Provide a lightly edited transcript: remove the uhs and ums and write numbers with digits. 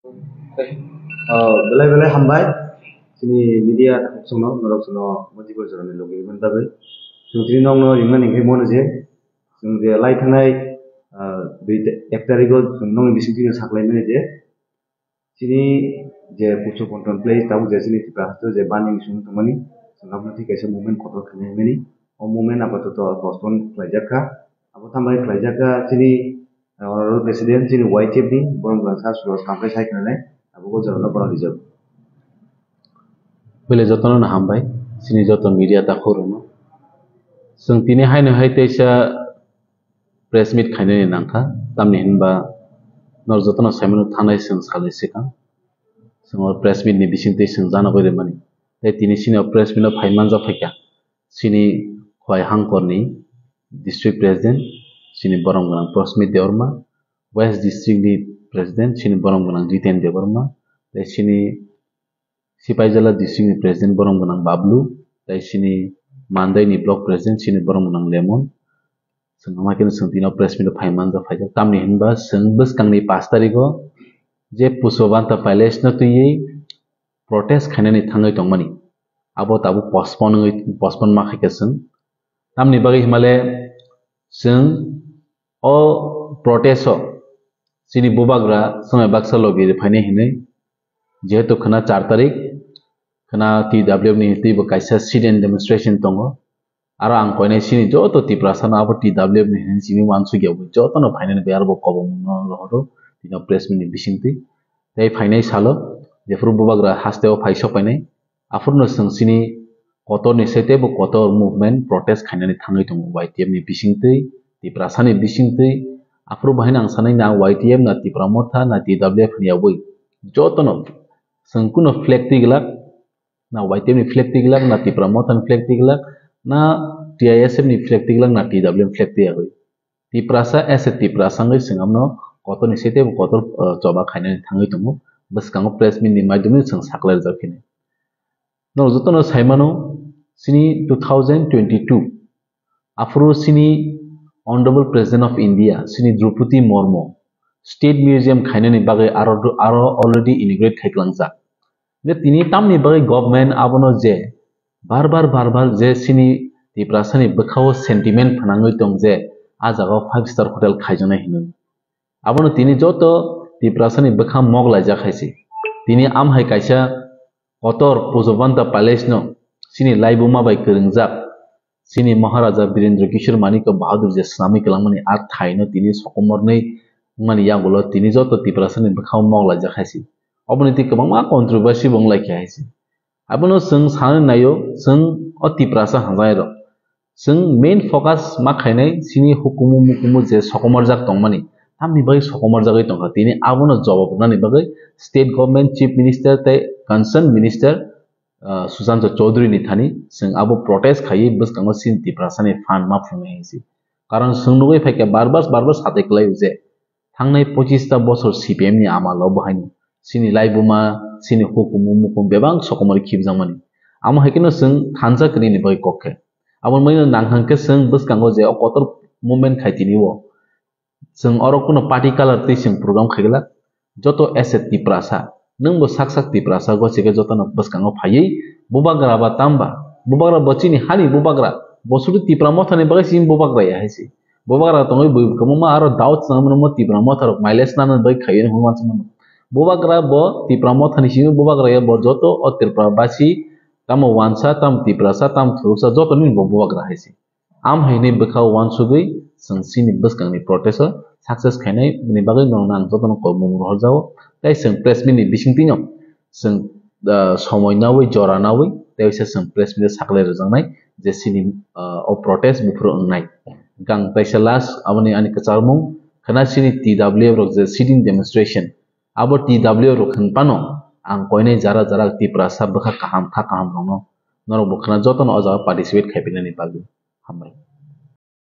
Belai belai hambai sini media sono norok sono motivate sono logi men tabe sini nong no ringan ingke mon je sing je lai thanai bi ektarigo nong bising tin saklai men je sini je pucho control play tabu je sini tipra to je baning sung tumani sangam ti kaisa movement kotor khane meni o movement apa to postpone klajaka abo tambai klajaka sini honorable president sini YTF ni borong bangsa sulos kampai sai kana abo ko jalo borong dijab bele jotono na hambai sini joto media ta khorono sung tini haino hai teisa press meet khaine ni nangkha tamni hinba nor jotono saimano thanai sung salai sika sung press meet ni bisingte sung jana bore mani tai tini sini press meet no phaiman ja phaikya sini khwai hangkorni district president sini borong ganang prosmit deorma west district ni president sini borong ganang jiten deorma tai sini Sipaijala district ni president borong ganang bablu tai sini mandai ni block president sini borong ganang lemon sung amakin sung tino press meet phaiman ja phaikya tamni hinba sung buskang ni 5 tariko je pusovanta palace na tuyi protest khainani thangai tongmani abo tabu postpone ma khaike sung tamni bagi himale sung o protest o sini bubagra sungai baksa lobby phaine hine jehetu khana 4 tarik khana TW ni tibo kaisa sit and demonstration tongo aro ang koine sini joto tiprasana abo TW ni hin sini wansu gyabu joto no phaine be arbo kobom no lohoro tino press meet ni bisingti tai phaine salo jefru bubagra hasteo phaisok paine afurno sung sini kotor ni sete bo kotor movement protest khainani thangai tongo YTF ni bisingti tiprasani bisingti afru bahina ang sanai na YTF na tipramotha na TWF ni abui joto no sung kuno flag tiglak na YTF ni flag tiglak na tipramotha ni flag tiglak na TISF ni flag tiglak na TWF flag tiagui tiprasa as a tiprasa ngai singamno kotor ni sete bo kotor choba khainani thangai tongo baskango press meet ni maidumi sung saklai jakine no jotono saimano sini 2022 afro sini honorable president of India sini Draupadi Murmu state museum khainani bagai aro already inaugurate khaiklangja je tini tamni bagai government abono je barbar je sini tiprasani bakhao sentiment phanangoi tong je ajago 5-star hotel khaijana hinoi abono tini joto tiprasani bakham mogla ja khaisi tini amhai kaisa kotor pujobanta palace no sini laibuma bai keringjak sini Maharaja Birendra Kishore Manika Bahadur je Islami kalangmani at thaino tini sokomornei mani yagulo tini joto tiprasani bakham mogla ja khaisi oboni ti kabangma controversy bonglai khaisi abono sung san nayo sung o tiprasa hangjai ro sung main focus ma khainai sini hukumu mukumu je sokomorjak tongmani tamni bai sokomorjagai tongha tini abono jawab nani bagai state government chief minister tai concerned minister Susanto Chaudhary ni thani sung abo protest khai buskango sin tiprasani fan ma phungai hisi karon sung nugoi phaikya barbar sathai klai uje thangnai 25 ta bochor CPM ni amalo bahaini sini laibuma sini hukumu mukum bebang sokomori khibjamani amo haikino sung thanja kini ni bai kokke abo maino nanghangke sung buskango je kotor movement khaitini wo sung oro kuno party color ti sung program khaigla joto asset tiprasa nungbo sak tiprasa go chike joto no buskango phaiyi bubagra ba tamba bubagra bachini hani bubagra bosuri tipramotha ni bagai sim bubagra ya haisi bubagra tongoi bui kamuma aro daut samno mo tipramotha rok miles nanan bai khaiyen human samno bubagra bo tipramotha ni sim bubagra ya bo joto o tirprabasi tamo wansa tam tiprasa tam thusa joto ni bo bubagra haisi am haini bukha wansugui sini buskang ni protest success khainai ni bagai no nang joto no ko mumur horjao tai sung press meet ni bisingtingo sung সময় নাওই জরা নাওই তাইসে sung press meet saklai rjangnai je sini o protest bufro ongnai gang taisa last aboni ani kacharmung khana sini TW rok je sitting demonstration abo TW rok khanpano ang koinai jara tiprasa bukha kaham rongno norok bukhana jotono ojaga participate khaipinani bagui hambai